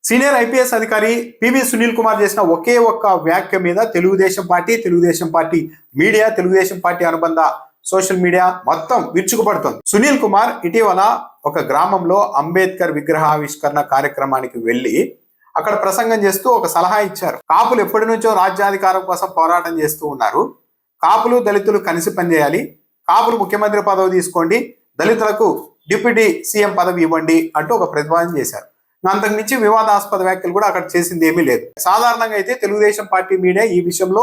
Senior IPS అధికారి PV Sunil Kumar చేసిన ఒకే ఒక్క వ్యాఖ్య మీద Telugu Desam party media, Telugu Desam party అనుబంధ సోషల్ మీడియా మొత్తం విరుచుకుపడుతుంది. సునీల్ కుమార్ ఇటీవల ఒక గ్రామంలో అంబేద్కర్ విగ్రహావిష్కరణ కార్యక్రమానికి వెళ్లి అక్కడ ప్రసంగం చేస్తూ ఒక సలహా ఇచ్చారు. కాపులు ఎప్పటి నుంచో రాజ్యాధికారం కోసం పోరాటం చేస్తూ ఉన్నారు. కాపులు దళితులు కలిసి పనిచేయాలి. కాపులు ముఖ్యమంత్రి పదవి తీసుకోండి, దళితులకు డిప్యూటీ సీఎం పదవి ఇవ్వండి అంటూ ఒక ప్రతిపాదన చేశారు. అంతకు మించి వివాదాస్పద వ్యాఖ్యలు కూడా అక్కడ చేసింది ఏమీ లేదు. సాధారణంగా అయితే తెలుగుదేశం పార్టీ మీడియా ఈ విషయంలో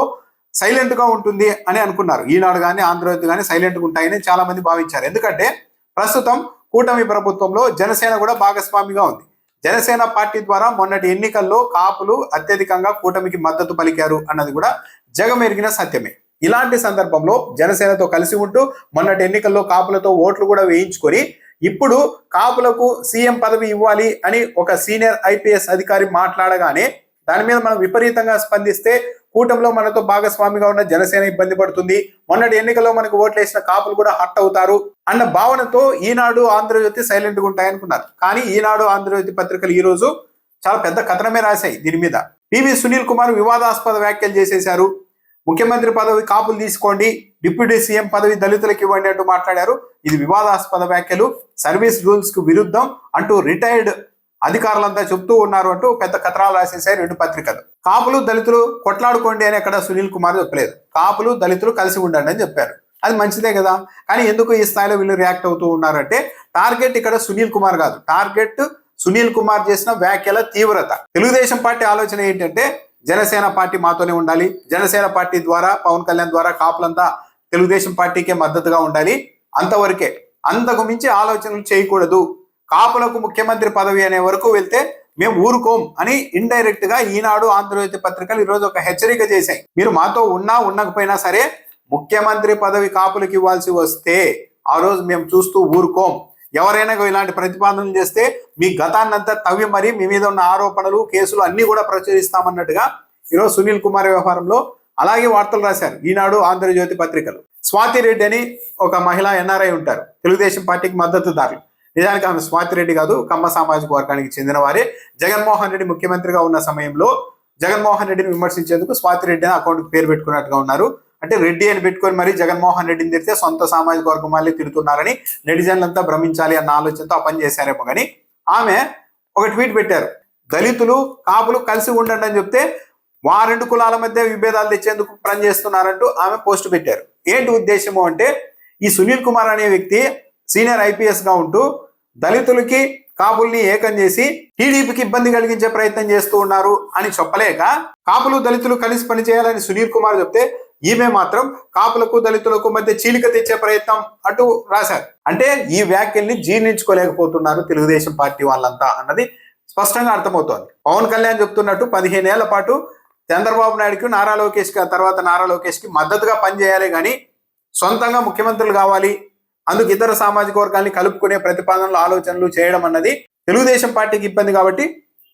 సైలెంట్ గా ఉంటుంది అని అనుకున్నారు. ఈనాడు కానీ ఆంధ్రజ్యోతి కానీ సైలెంట్ గా ఉంటాయని చాలా మంది భావించారు. ఎందుకంటే ప్రస్తుతం కూటమి ప్రభుత్వంలో జనసేన కూడా భాగస్వామిగా ఉంది. జనసేన పార్టీ ద్వారా మొన్నటి ఎన్నికల్లో కాపులు అత్యధికంగా కూటమికి మద్దతు పలికారు అన్నది కూడా జగమెరిగిన సత్యమే. ఇలాంటి సందర్భంలో జనసేనతో కలిసి ఉంటూ మొన్నటి ఎన్నికల్లో కాపులతో ఓట్లు కూడా వేయించుకొని ఇప్పుడు కాపులకు సీఎం పదవి ఇవ్వాలి అని ఒక సీనియర్ ఐపీఎస్ అధికారి మాట్లాడగానే దాని మీద మనం విపరీతంగా స్పందిస్తే కూటమిలో మనతో భాగస్వామిగా ఉన్న జనసేన ఇబ్బంది పడుతుంది, మొన్నటి ఎన్నికల్లో మనకు ఓట్లు వేసిన కాపులు కూడా హర్ట్ అవుతారు అన్న భావనతో ఈనాడు ఆంధ్రజ్యోతి సైలెంట్ గా ఉంటాయనుకున్నారు. కానీ ఈనాడు ఆంధ్రజ్యోతి పత్రికలు ఈ రోజు చాలా పెద్ద కథనమే రాశాయి. దీని మీద పివి సునీల్ కుమార్ వివాదాస్పద వ్యాఖ్యలు చేసేశారు. ముఖ్యమంత్రి పదవి కాపులు తీసుకోండి, డిప్యూటీ సీఎం పదవి దళితులకు ఇవ్వండి అంటూ మాట్లాడారు. ఇది వివాదాస్పద వ్యాఖ్యలు, సర్వీస్ రూల్స్ కు విరుద్ధం అంటూ రిటైర్డ్ అధికారులంతా చెప్తూ ఉన్నారు అంటూ పెద్ద కథనాలు రాసేసాయి రెండు పత్రికలు. కాపులు దళితులు కొట్లాడుకోండి అని ఎక్కడ సునీల్ కుమార్ చెప్పలేదు. కాపులు దళితులు కలిసి ఉండండి అని చెప్పారు. అది మంచిదే కదా. కానీ ఎందుకు ఈ స్థాయిలో వీళ్ళు రియాక్ట్ అవుతూ ఉన్నారంటే టార్గెట్ ఇక్కడ సునీల్ కుమార్ కాదు, టార్గెట్ సునీల్ కుమార్ చేసిన వ్యాఖ్యల తీవ్రత. తెలుగుదేశం పార్టీ ఆలోచన ఏంటంటే జనసేన పార్టీ మాతోనే ఉండాలి, జనసేన పార్టీ ద్వారా పవన్ కళ్యాణ్ ద్వారా కాపులంతా తెలుగుదేశం పార్టీకే మద్దతుగా ఉండాలి, అంతవరకే, అంతకు మించి ఆలోచనలు చేయకూడదు. కాపులకు ముఖ్యమంత్రి పదవి అనే వరకు వెళ్తే మేము ఊరుకోం అని ఇండైరెక్ట్ గా ఈనాడు ఆంధ్రజ్యోతి పత్రికలు ఈరోజు ఒక హెచ్చరిక చేశాయి. మీరు మాతో ఉన్నా ఉండకపోయినా సరే ముఖ్యమంత్రి పదవి కాపులకు ఇవ్వాల్సి వస్తే ఆ రోజు మేము చూస్తూ ఊరుకోం. ఎవరైనా ఇలాంటి ప్రతిపాదనలు చేస్తే మీ గతాన్నంతా తవ్వి మరి మీ మీద ఉన్న ఆరోపణలు కేసులు అన్ని కూడా ప్రచురిస్తామన్నట్టుగా ఈరోజు సునీల్ కుమార్ వ్యవహారంలో అలాగే వార్తలు రాశారు ఈనాడు ఆంధ్రజ్యోతి పత్రికలు. స్వాతి రెడ్డి అని ఒక మహిళా ఎన్ఆర్ఐ ఉంటారు, తెలుగుదేశం పార్టీకి మద్దతుదారులు. నిజానికి ఆమె స్వాతి రెడ్డి కాదు, కమ్మ సామాజిక వర్గానికి చెందిన వారే. జగన్మోహన్ రెడ్డి ముఖ్యమంత్రిగా ఉన్న సమయంలో జగన్మోహన్ రెడ్డిని విమర్శించేందుకు స్వాతి రెడ్డి అని అకౌంట్ పేరు పెట్టుకున్నట్టుగా ఉన్నారు. అంటే రెడ్డి అని పెట్టుకొని మరి జగన్మోహన్ రెడ్డిని తిడితే సొంత సామాజిక వర్గం మళ్ళీ తిడుతున్నారని నెటిజన్లంతా భ్రమించాలి అన్న ఆలోచనతో ఆ పని చేశారేమో. కానీ ఆమె ఒక ట్వీట్ పెట్టారు, దళితులు కాపులు కలిసి ఉండండి అని చెప్తే రెండు కులాల మధ్య విభేదాలు తెచ్చేందుకు పనిచేస్తున్నారంటూ ఆమె పోస్ట్ పెట్టారు. ఏంటి ఉద్దేశము అంటే ఈ సునీల్ కుమార్ అనే వ్యక్తి సీనియర్ ఐపీఎస్ గా ఉంటూ దళితులకి కాపుల్ని ఏకం చేసి టీడీపీకి ఇబ్బంది కలిగించే ప్రయత్నం చేస్తూ ఉన్నారు అని చెప్పలేక కాపులు దళితులు కలిసి పనిచేయాలని సునీల్ కుమార్ చెప్తే ఈమె మాత్రం కాపులకు దళితులకు మధ్య చీలిక తెచ్చే ప్రయత్నం అంటూ రాశారు. అంటే ఈ వ్యాఖ్యల్ని జీర్ణించుకోలేకపోతున్నారు తెలుగుదేశం పార్టీ వాళ్ళంతా అన్నది స్పష్టంగా అర్థమవుతోంది. పవన్ కళ్యాణ్ చెప్తున్నట్టు 15 ఏళ్ల పాటు చంద్రబాబు నాయుడుకి నారా లోకేష్ తర్వాత నారా లోకేష్ కి మద్దతుగా పనిచేయాలి, కానీ సొంతంగా ముఖ్యమంత్రులు కావాలి, అందుకు ఇతర సామాజిక వర్గాల్ని కలుపుకునే ప్రతిపాదనలు ఆలోచనలు చేయడం అన్నది తెలుగుదేశం పార్టీకి ఇబ్బంది. కాబట్టి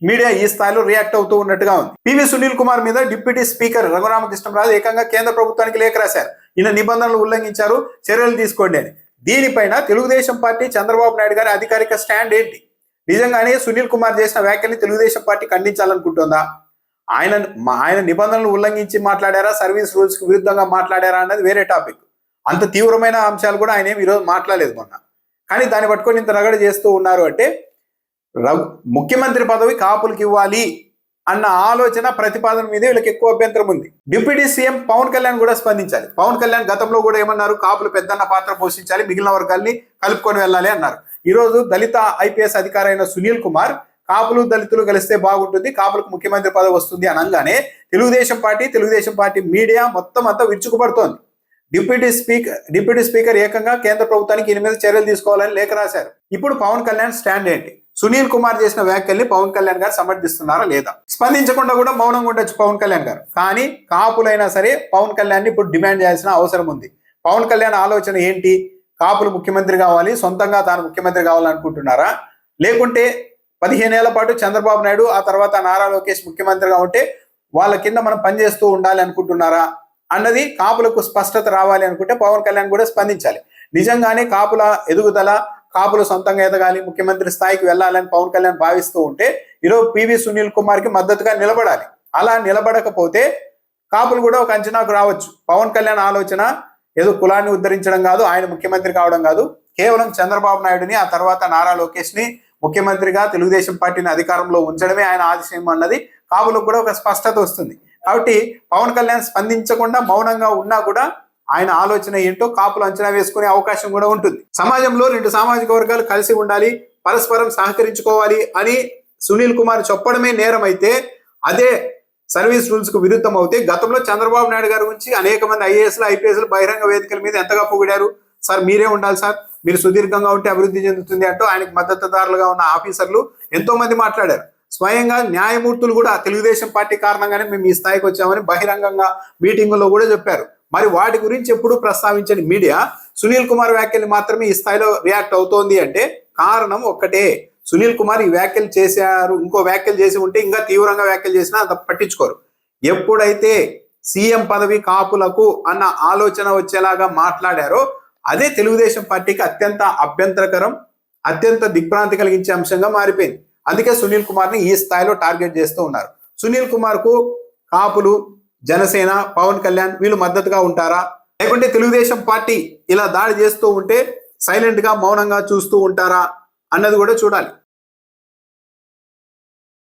మీడియా ఈ స్థాయిలో రియాక్ట్ అవుతూ ఉన్నట్టుగా ఉంది. పివి సునీల్ కుమార్ మీద డిప్యూటీ స్పీకర్ రఘురామకృష్ణరాజు ఏకంగా కేంద్ర ప్రభుత్వానికి లేఖ రాశారు. ఈయన నిబంధనలు ఉల్లంఘించారు, చర్యలు తీసుకోండి అని. దీనిపైన తెలుగుదేశం పార్టీ చంద్రబాబు నాయుడు గారి అధికారిక స్టాండ్ ఏంటి? నిజంగానే సునీల్ కుమార్ చేసిన వ్యాఖ్యల్ని తెలుగుదేశం పార్టీ ఖండించాలనుకుంటుందా? ఆయన నిబంధనలు ఉల్లంఘించి మాట్లాడారా, సర్వీస్ రూల్స్ కి విరుద్ధంగా మాట్లాడారా అన్నది వేరే టాపిక్. అంత తీవ్రమైన అంశాలు కూడా ఆయన ఈరోజు మాట్లాడలేదు మొన్న. కానీ దాన్ని పట్టుకొని ఇంత రగడ చేస్తూ ఉన్నారు అంటే ముఖ్యమంత్రి పదవి కాపులకు ఇవ్వాలి అన్న ఆలోచన ప్రతిపాదన మీద వీళ్ళకి ఎక్కువ అభ్యంతరం ఉంది. డిప్యూటీ సీఎం పవన్ కళ్యాణ్ కూడా స్పందించాలి. పవన్ కళ్యాణ్ గతంలో కూడా ఏమన్నారు, కాపులు పెద్దన్న పాత్ర పోషించాలి, మిగిలిన వర్గాల్ని కలుపుకొని వెళ్ళాలి అన్నారు. ఈరోజు దళిత ఐపీఎస్ అధికారి అయిన సునీల్ కుమార్ కాపులు దళితులు కలిస్తే బాగుంటుంది, కాపులకు ముఖ్యమంత్రి పదవి వస్తుంది అనగానే తెలుగుదేశం పార్టీ మీడియా మొత్తం అంతా విరుచుకుపడుతోంది. డిప్యూటీ స్పీకర్ ఏకంగా కేంద్ర ప్రభుత్వానికి ఈయన మీద చర్యలు తీసుకోవాలని లేఖ రాశారు. ఇప్పుడు పవన్ కళ్యాణ్ స్టాండ్ ఏంటి? సునీల్ కుమార్ చేసిన వ్యాఖ్యల్ని పవన్ కళ్యాణ్ గారు సమర్థిస్తున్నారా లేదా? స్పందించకుండా కూడా మౌనంగా ఉండొచ్చు పవన్ కళ్యాణ్ గారు, కానీ కాపులైనా సరే పవన్ కళ్యాణ్ ఇప్పుడు డిమాండ్ చేయాల్సిన అవసరం ఉంది. పవన్ కళ్యాణ్ ఆలోచన ఏంటి? కాపులు ముఖ్యమంత్రి కావాలి, సొంతంగా తాను ముఖ్యమంత్రి కావాలనుకుంటున్నారా? లేకుంటే 15 ఏళ్ల పాటు చంద్రబాబు నాయుడు ఆ తర్వాత నారా లోకేష్ ముఖ్యమంత్రిగా ఉంటే వాళ్ళ కింద మనం పనిచేస్తూ ఉండాలి అనుకుంటున్నారా అన్నది కాపులకు స్పష్టత రావాలి అనుకుంటే పవన్ కళ్యాణ్ కూడా స్పందించాలి. నిజంగానే కాపుల ఎదుగుదల, కాపులు సొంతంగా ఎదగాలి, ముఖ్యమంత్రి స్థాయికి వెళ్ళాలని పవన్ కళ్యాణ్ భావిస్తూ ఉంటే ఈరోజు పివి సునీల్ కుమార్ కి మద్దతుగా నిలబడాలి. అలా నిలబడకపోతే కాపులు కూడా ఒక అంచనాకు రావచ్చు. పవన్ కళ్యాణ్ ఆలోచన ఏదో కులాన్ని ఉద్ధరించడం కాదు, ఆయన ముఖ్యమంత్రి కావడం కాదు, కేవలం చంద్రబాబు నాయుడుని ఆ తర్వాత నారా లోకేష్ ని ముఖ్యమంత్రిగా తెలుగుదేశం పార్టీని అధికారంలో ఉంచడమే ఆయన ఆశయం అన్నది కాపులకు కూడా ఒక స్పష్టత వస్తుంది. కాబట్టి పవన్ కళ్యాణ్ స్పందించకుండా మౌనంగా ఉన్నా కూడా ఆయన ఆలోచన ఏంటో కాపులు అంచనా వేసుకునే అవకాశం కూడా ఉంటుంది. సమాజంలో రెండు సామాజిక వర్గాలు కలిసి ఉండాలి, పరస్పరం సహకరించుకోవాలి అని సునీల్ కుమార్ చెప్పడమే నేరం అయితే, అదే సర్వీస్ రూల్స్ కు విరుద్ధం అవుతే, గతంలో చంద్రబాబు నాయుడు గారి గురించి అనేక మంది ఐఏఎస్లు ఐపీఎస్లు బహిరంగ వేదికల మీద ఎంతగా పొగిడారు. సార్ మీరే ఉండాలి సార్, మీరు సుదీర్ఘంగా ఉంటే అభివృద్ధి చెందుతుంది అంటూ ఆయనకు మద్దతుదారులుగా ఉన్న ఆఫీసర్లు ఎంతో మంది మాట్లాడారు. స్వయంగా న్యాయమూర్తులు కూడా తెలుగుదేశం పార్టీ కారణంగానే మేము ఈ స్థాయికి వచ్చామని బహిరంగంగా మీటింగుల్లో కూడా చెప్పారు. మరి వాటి గురించి ఎప్పుడూ ప్రస్తావించని మీడియా సునీల్ కుమార్ వ్యాఖ్యలు మాత్రమే ఈ స్థాయిలో రియాక్ట్ అవుతోంది అంటే కారణం ఒక్కటే, సునీల్ కుమార్ ఈ వ్యాఖ్యలు చేశారు, ఇంకో వ్యాఖ్యలు చేసి ఉంటే ఇంకా తీవ్రంగా వ్యాఖ్యలు చేసినా అంత పట్టించుకోరు. ఎప్పుడైతే సీఎం పదవి కాపులకు అన్న ఆలోచన వచ్చేలాగా మాట్లాడారో అదే తెలుగుదేశం పార్టీకి అత్యంత అభ్యంతరకరం, అత్యంత దిగ్భ్రాంతి కలిగించే అంశంగా మారిపోయింది. అందుకే సునీల్ కుమార్ ని ఈ స్థాయిలో టార్గెట్ చేస్తూ ఉన్నారు. సునీల్ కుమార్ కు కాపులు, జనసేన, పవన్ కళ్యాణ్ వీళ్ళు మద్దతుగా ఉంటారా, లేకుంటే తెలుగుదేశం పార్టీ ఇలా దాడి చేస్తూ ఉంటే సైలెంట్ గా మౌనంగా చూస్తూ ఉంటారా అన్నది కూడా చూడాలి.